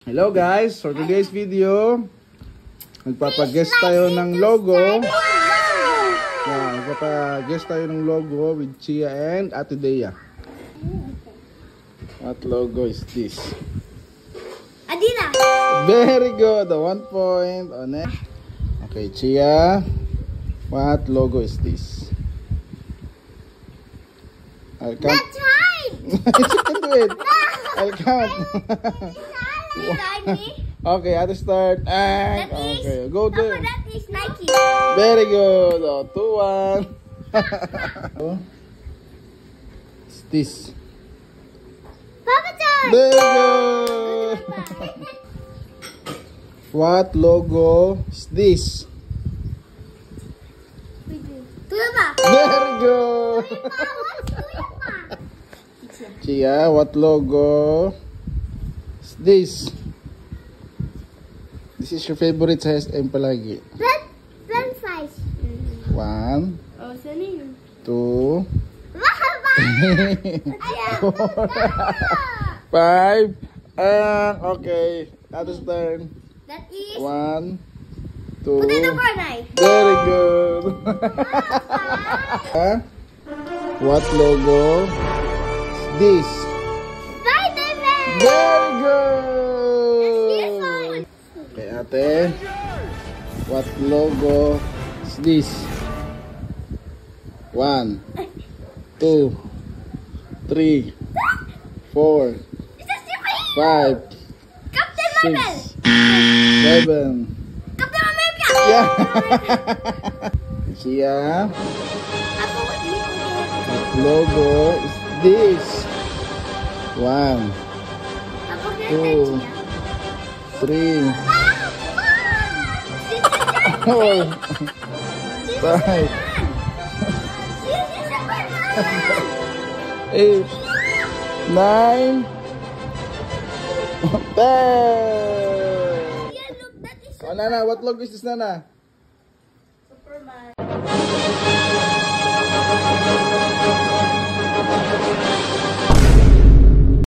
Hello guys, for today's video, magpapag-guess tayo ng logo. Yeah, magpapag-guess tayo ng logo with Chia and Ate Dea. What logo is this? Adidas. Very good, 1 point on it. Okay, Chia, what logo is this? I'll count. That's right. You can do it. I'll count. Okay, Ate start. And okay, go there. That is Nike. Very good. Oh, 2-1. What's this? Papa John. Very good. What logo is this? Toyota. Very good. Chia, what logo is this? This is your favorite sa SM palagi. French fries. 1, Oh, saan yun? 2, Ayaw. 5. Okay, Ate turn. That is 1, 2. potato fry. Very good. What logo is this? Spider-Man. Very good. This one. Okay, Ate. What logo is this? 1, 2, 3, 4, It's a superhero. 5, Captain 6, Marvel. 7. Captain America. Yeah. Chia, Ako, hindi ko what logo is this? 1, Ako, 2, 3, 4, 5, 8, 9, 10. Oh, Nana, what logo is this, Nana? Superman.